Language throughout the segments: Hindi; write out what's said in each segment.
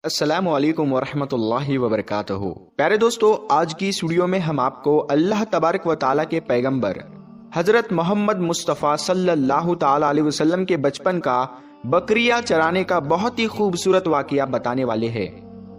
अस्सलामु अलैकुम वरहमतुल्लाहि वबरकातुहू। प्यारे दोस्तों, आज की इस वीडियो में हम आपको अल्लाह तबारक व ताला के पैगंबर हजरत मोहम्मद मुस्तफ़ा सल्लल्लाहु ताला अलैहि वसल्लम के बचपन का बकरियां चराने का बहुत ही खूबसूरत वाकया बताने वाले हैं,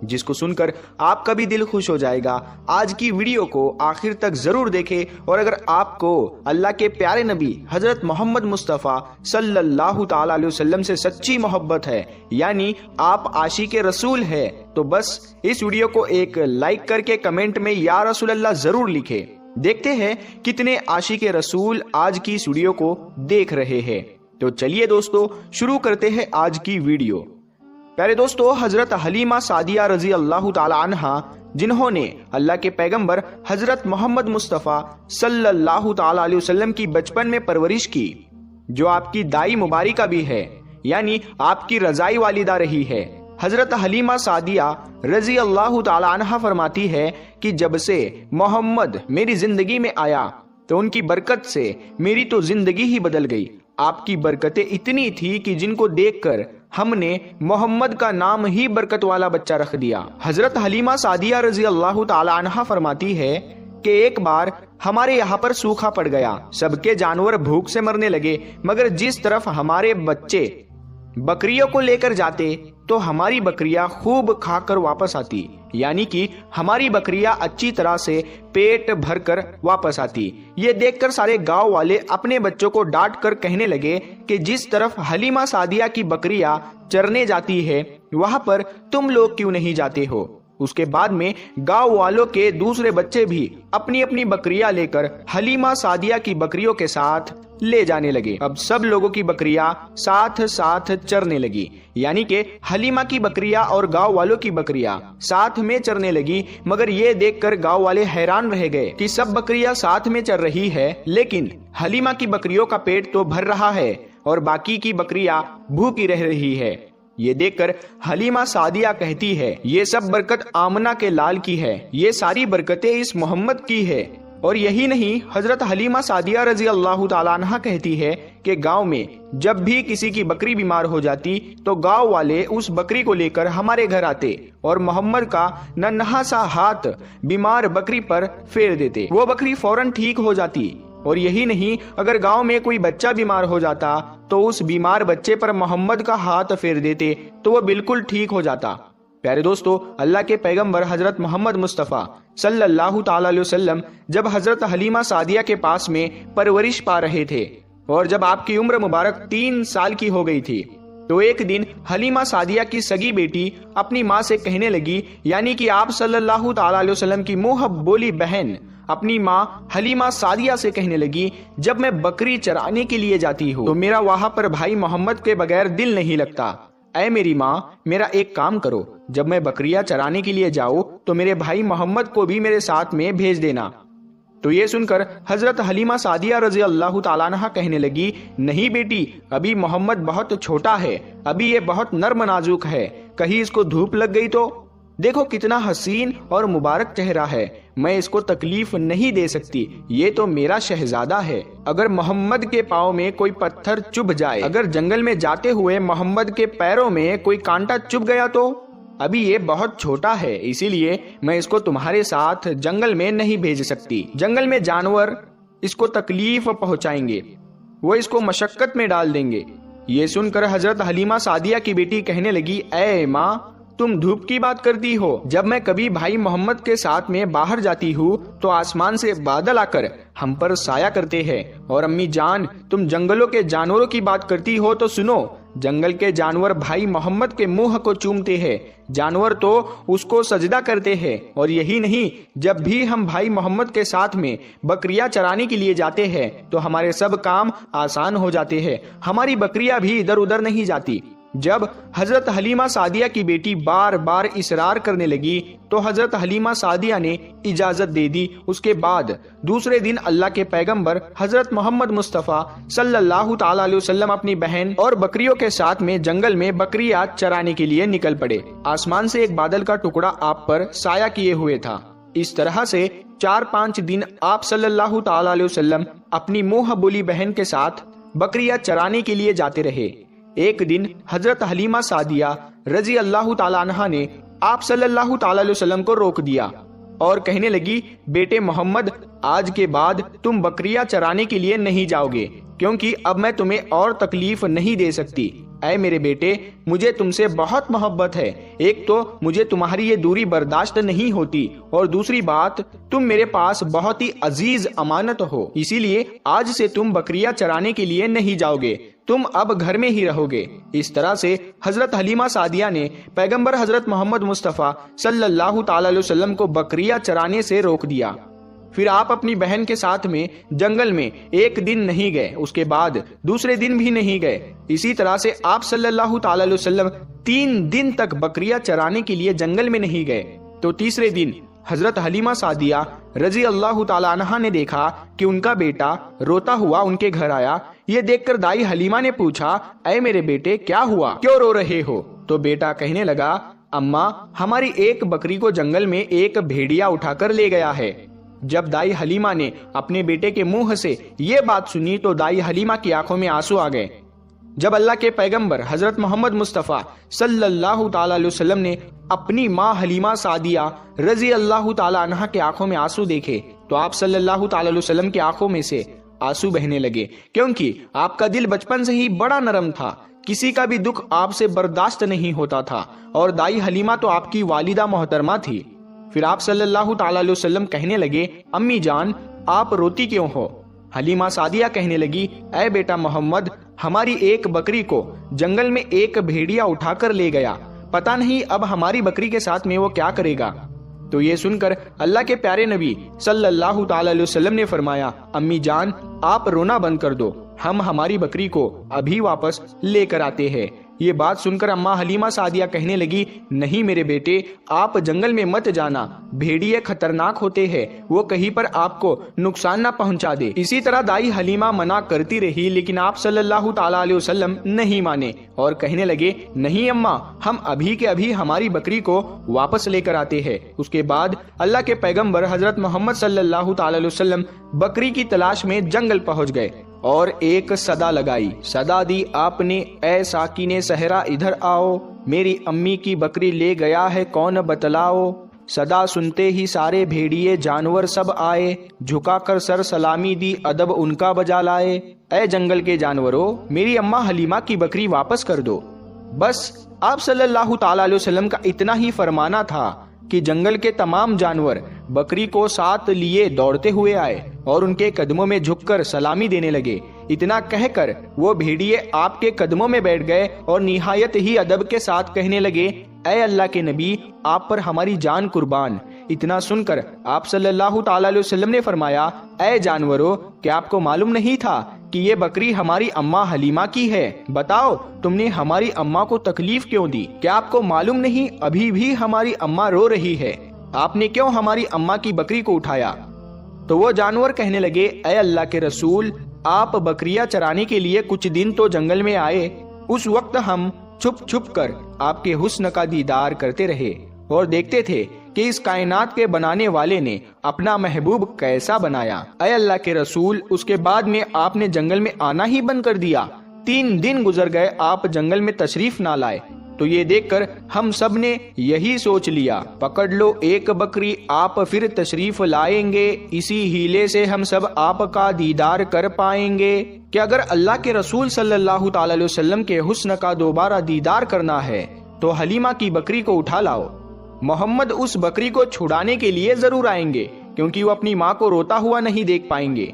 जिसको सुनकर आपका भी दिल खुश हो जाएगा। आज की वीडियो को आखिर तक जरूर देखें और अगर आपको अल्लाह के प्यारे नबी हजरत मोहम्मद मुस्तफ़ा सल्लल्लाहु ताला अलैहि वसल्लम से सच्ची मोहब्बत है, यानी आप आशिक़े रसूल है, तो बस इस वीडियो को एक लाइक करके कमेंट में या रसूल अल्लाह जरूर लिखे। देखते हैं कितने आशिक़े रसूल आज की इस वीडियो को देख रहे हैं। तो चलिए दोस्तों, शुरू करते हैं आज की वीडियो। प्यारे दोस्तों, हजरत हलीमा सादिया रजी अल्लाह ताला अन्हा, जिन्होंने अल्लाह के पैगंबर हजरत मोहम्मद मुस्तफ़ा सल्लल्लाहु ताला अलैहि वसल्लम की बचपन में परवरिश की, जो आपकी दाई मुबारिका भी है, यानी आपकी रजाई वालिदा रही है। हजरत हलीमा सादिया रजी अल्लाह ताला अन्हा फरमाती है कि जब से मोहम्मद मेरी जिंदगी में आया तो उनकी बरकत से मेरी तो जिंदगी ही बदल गई। आपकी बरकतें इतनी थी कि जिनको देखकर हमने मोहम्मद का नाम ही बरकत वाला बच्चा रख दिया। हजरत हलीमा सादिया रजी अल्लाह ताला अन्हा फरमाती है कि एक बार हमारे यहाँ पर सूखा पड़ गया, सबके जानवर भूख से मरने लगे, मगर जिस तरफ हमारे बच्चे बकरियों को लेकर जाते तो हमारी बकरियां खूब खाकर वापस आती, यानी कि हमारी बकरियां अच्छी तरह से पेट भरकर वापस आती। ये देखकर सारे गांव वाले अपने बच्चों को डांट कर कहने लगे कि जिस तरफ हलीमा सादिया की बकरियां चरने जाती है वहां पर तुम लोग क्यों नहीं जाते हो। उसके बाद में गांव वालों के दूसरे बच्चे भी अपनी अपनी बकरियां लेकर हलीमा सादिया की बकरियों के साथ ले जाने लगे। अब सब लोगों की बकरियां साथ साथ चरने लगी, यानी कि हलीमा की बकरियां और गांव वालों की बकरियां साथ में चरने लगी। मगर ये देखकर गांव वाले हैरान रह गए कि सब बकरियां साथ में चर रही है, लेकिन हलीमा की बकरियों का पेट तो भर रहा है और बाकी की बकरियां भूखी रह रही है। ये देखकर हलीमा सादिया कहती है, ये सब बरकत आमना के लाल की है, ये सारी बरकतें इस मोहम्मद की है। और यही नहीं, हजरत हलीमा सादिया रजी अल्लाह ताला अन्हा कहती है कि गांव में जब भी किसी की बकरी बीमार हो जाती तो गांव वाले उस बकरी को लेकर हमारे घर आते और मोहम्मद का नन्हा सा हाथ बीमार बकरी पर फेर देते, वो बकरी फौरन ठीक हो जाती। और यही नहीं, अगर गांव में कोई बच्चा बीमार हो जाता तो उस बीमार बच्चे पर मोहम्मद का हाथ फेर देते तो वो बिल्कुल ठीक हो जाता। प्यारे दोस्तों, अल्लाह के पैगंबर हजरत मोहम्मद मुस्तफ़ा सल्लल्लाहु ताला अलैहि वसल्लम जब हजरत हलीमा सादिया के पास में परवरिश पा रहे थे और जब आपकी उम्र मुबारक 3 साल की हो गई थी, तो एक दिन हलीमा सादिया की सगी बेटी अपनी माँ से कहने लगी, यानी कि आप सल्लल्लाहु ताला अलैहि वसल्लम की मुंह बोली बहन अपनी माँ हलीमा सादिया से कहने लगी, जब मैं बकरी चराने के लिए जाती हूँ तो मेरा वहां पर भाई मोहम्मद के बगैर दिल नहीं लगता। ऐ मेरी माँ, मेरा एक काम करो, जब मैं बकरियां चराने के लिए जाऊँ तो मेरे भाई मोहम्मद को भी मेरे साथ में भेज देना। तो ये सुनकर हजरत हलीमा सादिया रजी अल्लाह ताला अन्हा कहने लगी, नहीं बेटी, अभी मोहम्मद बहुत छोटा है, अभी ये बहुत नर्म नाजुक है, कहीं इसको धूप लग गई तो। देखो कितना हसीन और मुबारक चेहरा है, मैं इसको तकलीफ नहीं दे सकती, ये तो मेरा शहजादा है। अगर मोहम्मद के पाँव में कोई पत्थर चुभ जाए, अगर जंगल में जाते हुए मोहम्मद के पैरों में कोई कांटा चुभ गया तो। अभी ये बहुत छोटा है, इसीलिए मैं इसको तुम्हारे साथ जंगल में नहीं भेज सकती। जंगल में जानवर इसको तकलीफ पहुंचाएंगे, वो इसको मशक्कत में डाल देंगे। ये सुनकर हजरत हलीमा सादिया की बेटी कहने लगी, ऐ माँ, तुम धूप की बात करती हो, जब मैं कभी भाई मोहम्मद के साथ में बाहर जाती हूँ तो आसमान से बादल आकर हम पर साया करते हैं। और अम्मी जान, तुम जंगलों के जानवरों की बात करती हो तो सुनो, जंगल के जानवर भाई मोहम्मद के मुंह को चूमते हैं, जानवर तो उसको सजदा करते हैं। और यही नहीं, जब भी हम भाई मोहम्मद के साथ में बकरियां चराने के लिए जाते हैं तो हमारे सब काम आसान हो जाते हैं, हमारी बकरियां भी इधर उधर नहीं जाती। जब हजरत हलीमा सादिया की बेटी बार बार इसरार करने लगी तो हजरत हलीमा सादिया ने इजाजत दे दी। उसके बाद दूसरे दिन अल्लाह के पैगंबर हजरत मोहम्मद मुस्तफ़ा सल्लल्लाहु ताला अलैहि वसल्लम अपनी बहन और बकरियों के साथ में जंगल में बकरियां चराने के लिए निकल पड़े। आसमान से एक बादल का टुकड़ा आप पर साया किए हुए था। इस तरह से 4-5 दिन आप सल्लल्लाहु ताला अलैहि वसल्लम अपनी मुंह बोली बहन के साथ बकरियां चराने के लिए जाते रहे। एक दिन हजरत हलीमा सादिया रजी अल्लाह ताला अन्हा ने आप सल्लल्लाहु ताला अलैहि वसल्लम को रोक दिया और कहने लगी, बेटे मोहम्मद, आज के बाद तुम बकरियां चराने के लिए नहीं जाओगे, क्योंकि अब मैं तुम्हें और तकलीफ नहीं दे सकती। ऐ मेरे बेटे, मुझे तुमसे बहुत मोहब्बत है। एक तो मुझे तुम्हारी ये दूरी बर्दाश्त नहीं होती, और दूसरी बात, तुम मेरे पास बहुत ही अजीज अमानत हो। इसीलिए आज से तुम बकरियां चराने के लिए नहीं जाओगे, तुम अब घर में ही रहोगे। इस तरह से हजरत हलीमा सादिया ने पैगंबर हजरत मोहम्मद मुस्तफ़ा सल्लल्लाहु ताला अलैहि वसल्लम को बकरियां चराने से रोक दिया। फिर आप अपनी बहन के साथ में जंगल में एक दिन नहीं गए, उसके बाद दूसरे दिन भी नहीं गए। इसी तरह से आप सल्लल्लाहु ताला अलैहि वसल्लम 3 दिन तक बकरियां चराने के लिए जंगल में नहीं गए। तो तीसरे दिन हजरत हलीमा सादिया रजी अल्लाह ताला अन्हा ने देखा कि उनका बेटा रोता हुआ उनके घर आया। ये देखकर दाई हलीमा ने पूछा, ऐ मेरे बेटे, क्या हुआ, क्यों रो रहे हो? तो बेटा कहने लगा, अम्मा, हमारी एक बकरी को जंगल में एक भेड़िया उठाकर ले गया है। जब दाई हलीमा ने अपने बेटे के मुंह से ये बात सुनी तो दाई हलीमा की आंखों में आंसू आ गए। जब अल्लाह के पैगंबर हजरत मोहम्मद मुस्तफ़ा सल्लल्लाहु ताला अलैहि वसल्लम ने अपनी माँ हलीमा सादिया रजी अल्लाह ताला अन्हा के आंखों में आंसू देखे तो आप सल्लल्लाहु ताला अलैहि वसल्लम की आंखों में से आंसू बहने लगे, क्योंकि आपका दिल बचपन से ही बड़ा नरम था, किसी का भी दुख आपसे बर्दाश्त नहीं होता था, और दाई हलीमा तो आपकी वालिदा मोहतरमा थी। फिर आप सल्लल्लाहु ताला अलैहि वसल्लम कहने लगे, अम्मी जान, आप रोती क्यों हो? हलीमा सादिया कहने लगी, ऐ बेटा मोहम्मद, हमारी एक बकरी को जंगल में एक भेड़िया उठाकर ले गया, पता नहीं अब हमारी बकरी के साथ में वो क्या करेगा। तो ये सुनकर अल्लाह के प्यारे नबी सल्लल्लाहु ताला अलैहि वसल्लम ने फरमाया, अम्मी जान, आप रोना बंद कर दो, हम हमारी बकरी को अभी वापस लेकर आते हैं। ये बात सुनकर अम्मा हलीमा सादिया कहने लगी, नहीं मेरे बेटे, आप जंगल में मत जाना, भेड़िए खतरनाक होते हैं, वो कहीं पर आपको नुकसान ना पहुंचा दे। इसी तरह दाई हलीमा मना करती रही, लेकिन आप सल्लल्लाहु ताला अलैहि वसल्लम नहीं माने और कहने लगे, नहीं अम्मा, हम अभी के अभी हमारी बकरी को वापस लेकर आते हैं। उसके बाद अल्लाह के पैगंबर हजरत मोहम्मद सल्लल्लाहु ताला अलैहि वसल्लम बकरी की तलाश में जंगल पहुंच गए और एक सदा लगाई। सदा दी आपने, ऐ साकिने सहरा इधर आओ, मेरी अम्मी की बकरी ले गया है कौन बतलाओ। सदा सुनते ही सारे भेड़िए जानवर सब आए, झुकाकर सर सलामी दी अदब उनका बजा लाए। ऐ जंगल के जानवरों, मेरी अम्मा हलीमा की बकरी वापस कर दो। बस आप सल्लल्लाहु ताला अलैहि वसल्लम का इतना ही फरमाना था कि जंगल के तमाम जानवर बकरी को साथ लिए दौड़ते हुए आए और उनके कदमों में झुककर सलामी देने लगे। इतना कहकर वो भेड़िए आपके कदमों में बैठ गए और निहायत ही अदब के साथ कहने लगे, ऐ अल्लाह के नबी, आप पर हमारी जान कुर्बान। इतना सुनकर आप सल्लल्लाहु ताला अलैहि वसल्लम ने फरमाया, ऐ जानवरों, क्या आपको मालूम नहीं था कि ये बकरी हमारी अम्मा हलीमा की है? बताओ, तुमने हमारी अम्मा को तकलीफ क्यों दी? क्या आपको मालूम नहीं अभी भी हमारी अम्मा रो रही है? आपने क्यों हमारी अम्मा की बकरी को उठाया? तो वो जानवर कहने लगे, ऐ अल्लाह के रसूल, आप बकरियां चराने के लिए कुछ दिन तो जंगल में आए, उस वक्त हम छुप छुप कर आपके हुस्न का दीदार करते रहे और देखते थे कि इस कायनात के बनाने वाले ने अपना महबूब कैसा बनाया। ऐ अल्लाह के रसूल, उसके बाद में आपने जंगल में आना ही बंद कर दिया। 3 दिन गुजर गए, आप जंगल में तशरीफ ना लाए। तो ये देखकर हम सब ने यही सोच लिया, पकड़ लो एक बकरी, आप फिर तशरीफ लाएंगे, इसी हीले से हम सब आपका दीदार कर पाएंगे। कि अगर अल्लाह के रसूल सल्लल्लाहु ताला अलैहि वसल्लम के हुस्न का दोबारा दीदार करना है तो हलीमा की बकरी को उठा लाओ। मोहम्मद उस बकरी को छुड़ाने के लिए जरूर आएंगे, क्योंकि वो अपनी माँ को रोता हुआ नहीं देख पाएंगे,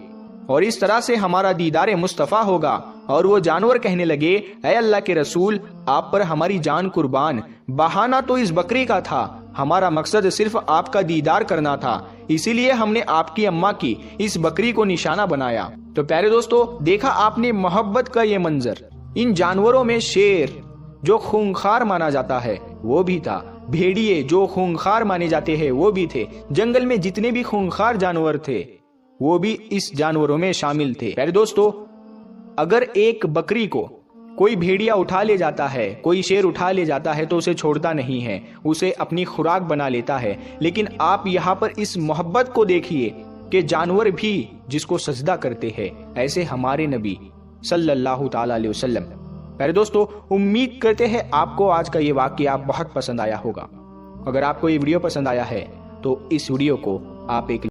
और इस तरह से हमारा दीदार मुस्तफ़ा होगा। और वो जानवर कहने लगे, ऐ अल्लाह के रसूल, आप पर हमारी जान कुर्बान, बहाना तो इस बकरी का था, हमारा मकसद सिर्फ आपका दीदार करना था, इसीलिए हमने आपकी अम्मा की इस बकरी को निशाना बनाया। तो प्यारे दोस्तों, देखा आपने मोहब्बत का ये मंजर। इन जानवरों में शेर जो खूंखार माना जाता है वो भी था, भेड़िए जो खूंखार माने जाते हैं वो भी थे, जंगल में जितने भी खूंखार जानवर थे वो भी इस जानवरों में शामिल थे। प्यारे दोस्तों, अगर एक बकरी को कोई भेड़िया उठा ले जाता है, कोई शेर उठा ले जाता है तो उसे छोड़ता नहीं है, उसे अपनी खुराक बना लेता है। लेकिन आप यहाँ पर इस मोहब्बत को देखिए कि जानवर भी जिसको सजदा करते हैं, ऐसे हमारे नबी सल्लल्लाहु ताला अलैहि वसल्लम प्यारे दोस्तों, उम्मीद करते हैं आपको आज का ये वाकया बहुत पसंद आया होगा। अगर आपको ये वीडियो पसंद आया है तो इस वीडियो को आप एक